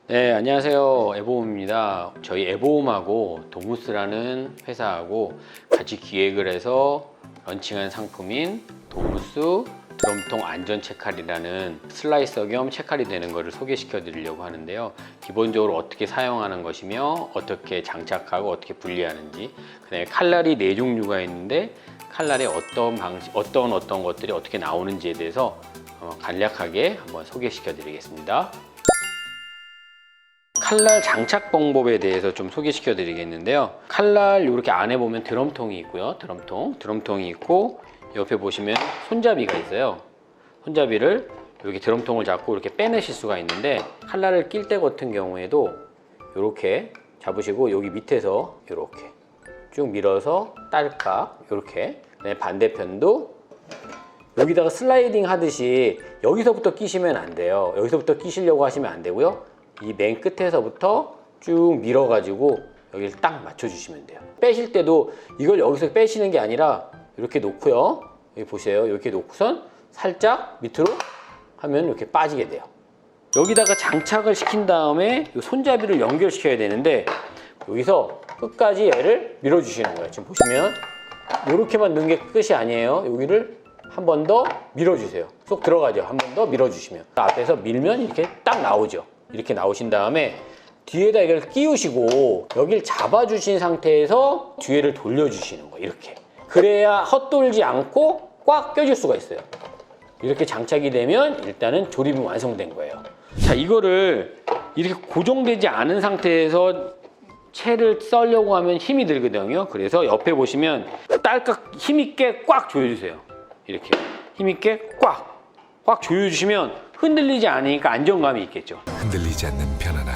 네, 안녕하세요. 에보홈입니다. 저희 에보홈하고 도무스라는 회사하고 같이 기획을 해서 런칭한 상품인 도무스 드럼통 안전 체칼이라는 슬라이서 겸 체칼이 되는 것을 소개시켜 드리려고 하는데요. 기본적으로 어떻게 사용하는 것이며 어떻게 장착하고 어떻게 분리하는지, 그다음에 칼날이 4종류가 있는데 칼날에 어떤 방식, 어떤 것들이 어떻게 나오는지에 대해서 간략하게 한번 소개시켜 드리겠습니다. 칼날 장착 방법에 대해서 좀 소개시켜 드리겠는데요. 칼날 이렇게 안에 보면 드럼통이 있고요. 드럼통이 있고 옆에 보시면 손잡이가 있어요. 손잡이를 이렇게 드럼통을 잡고 이렇게 빼내실 수가 있는데, 칼날을 낄 때 같은 경우에도 이렇게 잡으시고 여기 밑에서 이렇게 쭉 밀어서 딸깍 이렇게, 반대편도 여기다가 슬라이딩 하듯이 여기서부터 끼시면 안 돼요. 여기서부터 끼시려고 하시면 안 되고요. 이 맨 끝에서부터 쭉 밀어가지고 여기를 딱 맞춰주시면 돼요. 빼실 때도 이걸 여기서 빼시는 게 아니라 이렇게 놓고요. 여기 보세요. 이렇게 놓고선 살짝 밑으로 하면 이렇게 빠지게 돼요. 여기다가 장착을 시킨 다음에 이 손잡이를 연결시켜야 되는데, 여기서 끝까지 얘를 밀어주시는 거예요. 지금 보시면 이렇게만 넣는 게 끝이 아니에요. 여기를 한 번 더 밀어주세요. 쏙 들어가죠. 한 번 더 밀어주시면 앞에서 밀면 이렇게 딱 나오죠. 이렇게 나오신 다음에 뒤에다 이걸 끼우시고 여기를 잡아주신 상태에서 뒤에를 돌려주시는 거예요. 이렇게. 그래야 헛돌지 않고 꽉 껴줄 수가 있어요. 이렇게 장착이 되면 일단은 조립이 완성된 거예요. 자, 이거를 이렇게 고정되지 않은 상태에서 채를 썰려고 하면 힘이 들거든요. 그래서 옆에 보시면 딸깍 힘있게 꽉 조여주세요. 이렇게 힘있게 꽉 조여주시면 흔들리지 않으니까 안정감이 있겠죠. 흔들리지 않는 편안함.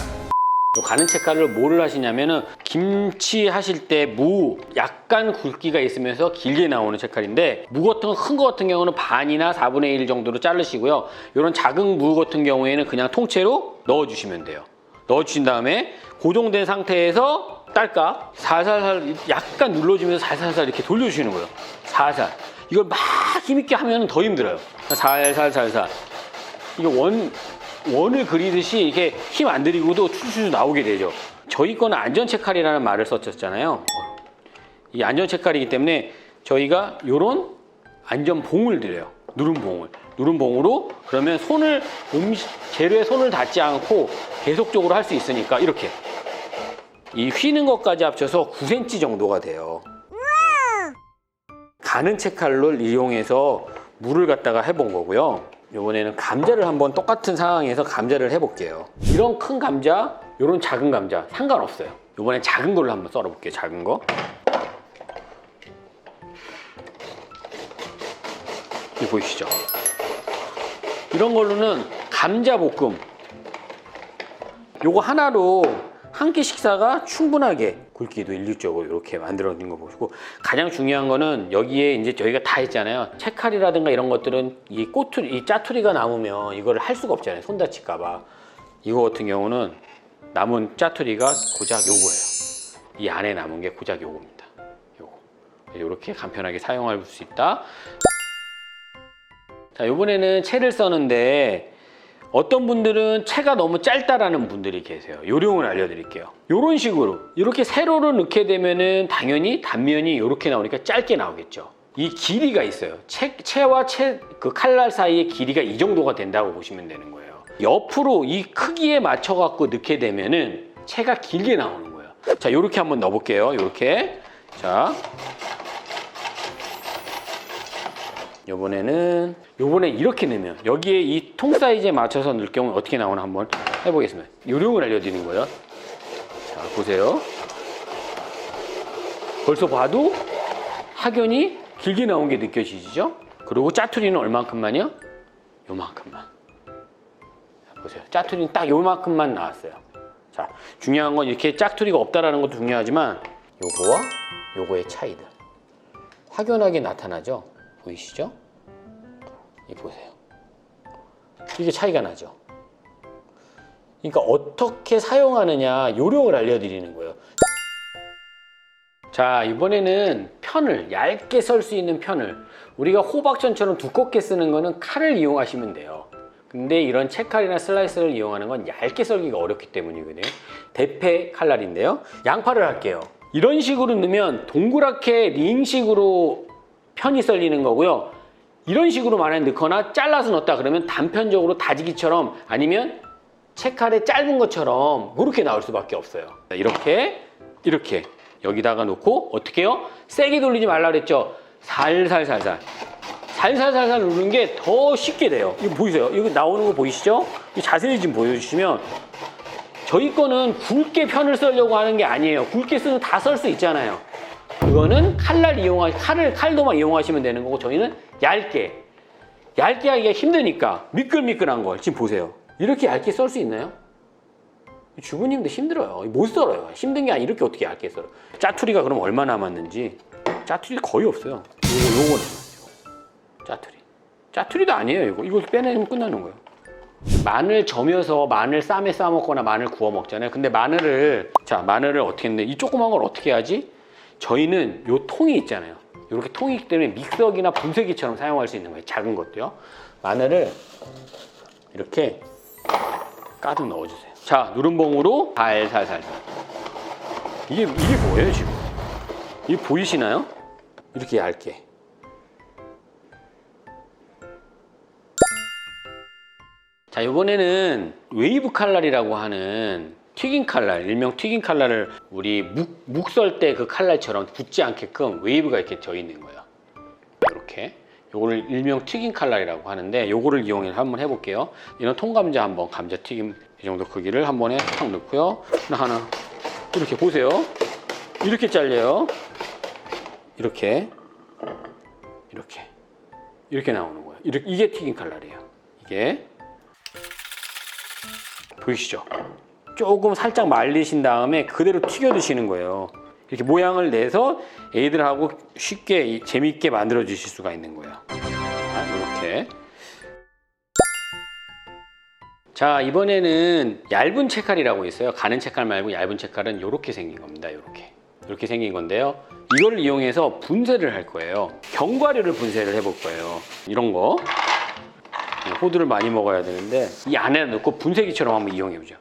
가는 체칼을 뭐를 하시냐면은 김치 하실 때 무 약간 굵기가 있으면서 길게 나오는 체칼인데, 무 같은 거 큰 거 같은 경우는 반이나 4분의 1 정도로 자르시고요. 이런 작은 무 같은 경우에는 그냥 통째로 넣어주시면 돼요. 넣어주신 다음에 고정된 상태에서 딸깍 살살살 약간 눌러주면서 살살살 이렇게 돌려주시는 거예요. 살살. 이걸 막 힘있게 하면 더 힘들어요. 살살. 이게 원을 그리듯이 이렇게 힘 안 들이고도 추추추 나오게 되죠. 저희 거는 안전 체칼이라는 말을 썼잖아요. 이 안전 체칼이기 때문에 저희가 이런 안전 봉을 드려요. 누른 봉으로, 그러면 재료에 손을 닿지 않고 계속적으로 할 수 있으니까 이렇게 이 휘는 것까지 합쳐서 9cm 정도가 돼요. 가는 체칼을 이용해서 물을 갖다가 해본 거고요. 이번에는 감자를 한번 똑같은 상황에서 감자를 해볼게요. 이런 큰 감자, 이런 작은 감자 상관없어요. 이번엔 작은 걸로 한번 썰어볼게요. 작은 거. 이 보이시죠? 이런 걸로는 감자 볶음. 요거 하나로 한 끼 식사가 충분하게 굵기도 일률적으로 이렇게 만들어진 거 보시고, 가장 중요한 거는 여기에 이제 저희가 다 했잖아요. 체칼이라든가 이런 것들은 이 짜투리가 남으면 이걸 할 수가 없잖아요. 손 다칠까봐. 이거 같은 경우는 남은 짜투리가 고작 요거예요. 이 안에 남은 게 고작 요겁니다. 요거. 이렇게 간편하게 사용할 수 있다. 자, 이번에는 채를 써는데, 어떤 분들은 채가 너무 짧다라는 분들이 계세요. 요령을 알려드릴게요. 이런 식으로 이렇게 세로로 넣게 되면은 당연히 단면이 이렇게 나오니까 짧게 나오겠죠. 이 길이가 있어요. 채와 그 칼날 사이의 길이가 이 정도가 된다고 보시면 되는 거예요. 옆으로 이 크기에 맞춰 갖고 넣게 되면은 채가 길게 나오는 거예요. 자, 이렇게 한번 넣어볼게요. 이렇게. 자, 요번에 이렇게 넣으면 여기에 이 통 사이즈에 맞춰서 넣을 경우 어떻게 나오나 한번 해보겠습니다. 요령을 알려드리는 거예요. 자, 보세요. 벌써 봐도 확연히 길게 나온 게 느껴지시죠? 그리고 짜투리는 얼만큼만요? 요만큼만. 자, 보세요. 짜투리는 딱 요만큼만 나왔어요. 자, 중요한 건 이렇게 짜투리가 없다라는 것도 중요하지만 요거와 요거의 차이들 확연하게 나타나죠? 보이시죠? 이 보세요. 이게 차이가 나죠. 그러니까 어떻게 사용하느냐 요령을 알려드리는 거예요. 자, 이번에는 편을 얇게 썰 수 있는 편을, 우리가 호박전처럼 두껍게 쓰는 거는 칼을 이용하시면 돼요. 근데 이런 채칼이나 슬라이서를 이용하는 건 얇게 썰기가 어렵기 때문이거든요. 대패 칼날인데요. 양파를 할게요. 이런 식으로 넣으면 동그랗게 링식으로 편이 썰리는 거고요. 이런 식으로 만약에 넣거나 잘라서 넣었다 그러면 단편적으로 다지기처럼 아니면 채칼의 짧은 것처럼 그렇게 나올 수밖에 없어요. 이렇게 여기다가 놓고 어떻게 해요? 세게 돌리지 말라 그랬죠? 살살살살 누르는 게 더 쉽게 돼요. 이거 보이세요? 이거 나오는 거 보이시죠? 자세히 좀 보여주시면 저희 거는 굵게 편을 썰려고 하는 게 아니에요. 굵게 쓰면 다 썰 수 있잖아요. 그거는 칼도만 이용하시면 되는 거고 저희는 얇게 하기가 힘드니까 미끌미끌한 걸 지금 보세요. 이렇게 얇게 썰 수 있나요? 주부님도 힘들어요. 못 썰어요. 힘든 게 아니라 이렇게 어떻게 얇게 썰어. 짜투리가 그럼 얼마 남았는지. 짜투리 거의 없어요. 요거 남았죠. 짜투리도 아니에요. 이거 빼내면 끝나는 거예요. 마늘 점여서 마늘 쌈에 싸 먹거나 마늘 구워 먹잖아요. 근데 마늘을 어떻게 했는데 이 조그만 걸 어떻게 하지? 저희는 요 통이 있잖아요. 이렇게 통이 있기 때문에 믹서기나 분쇄기처럼 사용할 수 있는 거예요. 작은 것도요. 마늘을 이렇게 가득 넣어주세요. 자, 누른봉으로 살살살살. 이게 뭐예요 지금? 이게 보이시나요? 이렇게 얇게. 자, 이번에는 웨이브 칼날이라고 하는 튀긴 칼날, 일명 튀긴 칼날을 우리 묵 썰 때 그 칼날처럼 붙지 않게끔 웨이브가 이렇게 져 있는 거예요. 이렇게. 요거를 일명 튀긴 칼날이라고 하는데 요거를 이용해서 한번 해볼게요. 이런 통감자 한번 감자 튀김 이 정도 크기를 한 번에 탁 넣고요. 하나 이렇게 보세요. 이렇게 잘려요. 이렇게 나오는 거예요. 이게 튀긴 칼날이에요. 이게 보이시죠? 조금 살짝 말리신 다음에 그대로 튀겨 드시는 거예요. 이렇게 모양을 내서 애들하고 쉽게 재밌게 만들어 주실 수가 있는 거예요. 이렇게. 자, 이번에는 얇은 채칼이라고 있어요. 가는 채칼 말고 얇은 채칼은 이렇게 생긴 겁니다. 이렇게 생긴 건데요. 이걸 이용해서 분쇄를 할 거예요. 견과류를 분쇄를 해볼 거예요. 이런 거. 호두를 많이 먹어야 되는데 이 안에 넣고 분쇄기처럼 한번 이용해보죠.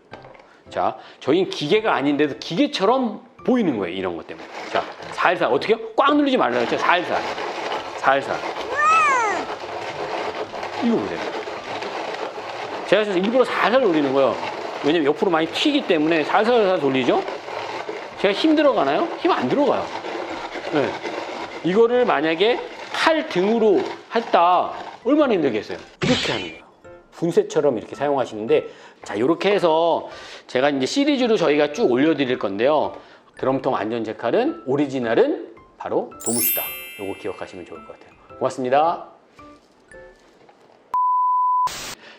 자, 저희는 기계가 아닌데도 기계처럼 보이는 거예요. 이런 것 때문에. 자, 살살. 어떻게 해요? 꽉 누르지 말라고 했죠? 살살. 이거 보세요. 제가 일부러 살살 돌리는 거예요. 왜냐면 옆으로 많이 튀기 때문에 살살 돌리죠? 제가 힘 들어가나요? 힘 안 들어가요. 네. 이거를 만약에 칼 등으로 했다. 얼마나 힘들겠어요? 이렇게 하는 거예요. 분쇄처럼 이렇게 사용하시는데, 자, 이렇게 해서 제가 이제 시리즈로 저희가 쭉 올려드릴 건데요. 드럼통 안전제칼은 오리지널은 바로 도무스다. 요거 기억하시면 좋을 것 같아요. 고맙습니다.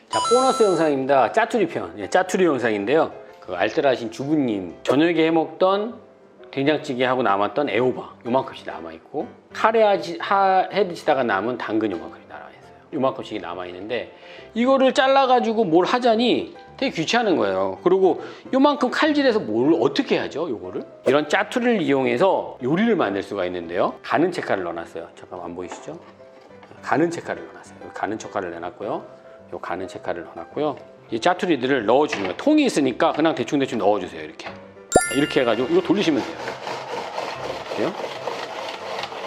자, 보너스 영상입니다. 짜투리 편. 짜투리 영상인데요. 그 알뜰하신 주부님 저녁에 해먹던 된장찌개하고 남았던 애호박 요만큼씩 남아있고 카레 해드시다가 남은 당근 요만큼씩 남아있어요. 요만큼씩 남아있는데 이거를 잘라가지고 뭘 하자니 되게 귀찮은 거예요. 그리고 요만큼 칼질해서 뭘 어떻게 하죠? 요거를 이런 짜투리를 이용해서 요리를 만들 수가 있는데요. 가는 채칼을 넣어놨어요. 잠깐만 안 보이시죠? 가는 채칼을 넣어놨어요. 가는 채칼을 내놨고요. 요 가는 채칼을 넣어놨고요. 이 짜투리들을 넣어주는 거예요. 통이 있으니까 그냥 대충 넣어주세요. 이렇게 해가지고 이거 돌리시면 돼요. 돼요?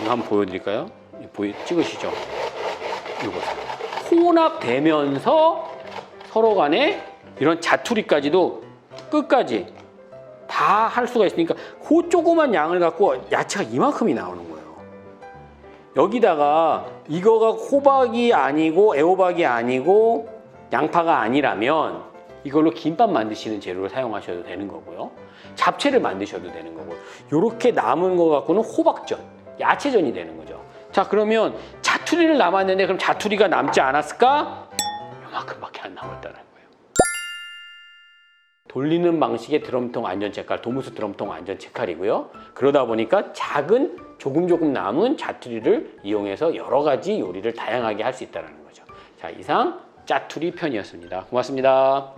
이거 한번 보여드릴까요? 찍으시죠? 이거 혼합되면서 서로 간에 이런 자투리까지도 끝까지 다 할 수가 있으니까 그 조그만 양을 갖고 야채가 이만큼이 나오는 거예요. 여기다가 이거가 호박이 아니고 애호박이 아니고 양파가 아니라면 이걸로 김밥 만드시는 재료를 사용하셔도 되는 거고요. 잡채를 만드셔도 되는 거고 이렇게 남은 거 갖고는 호박전, 야채전이 되는 거죠. 자, 그러면 자투리를 남았는데 그럼 자투리가 남지 않았을까? 요만큼밖에 안 남았다는 거예요. 돌리는 방식의 드럼통 안전채칼, 도무스 드럼통 안전채칼이고요. 그러다 보니까 작은 조금 남은 자투리를 이용해서 여러 가지 요리를 다양하게 할 수 있다는 거죠. 자, 이상 짜투리 편이었습니다. 고맙습니다.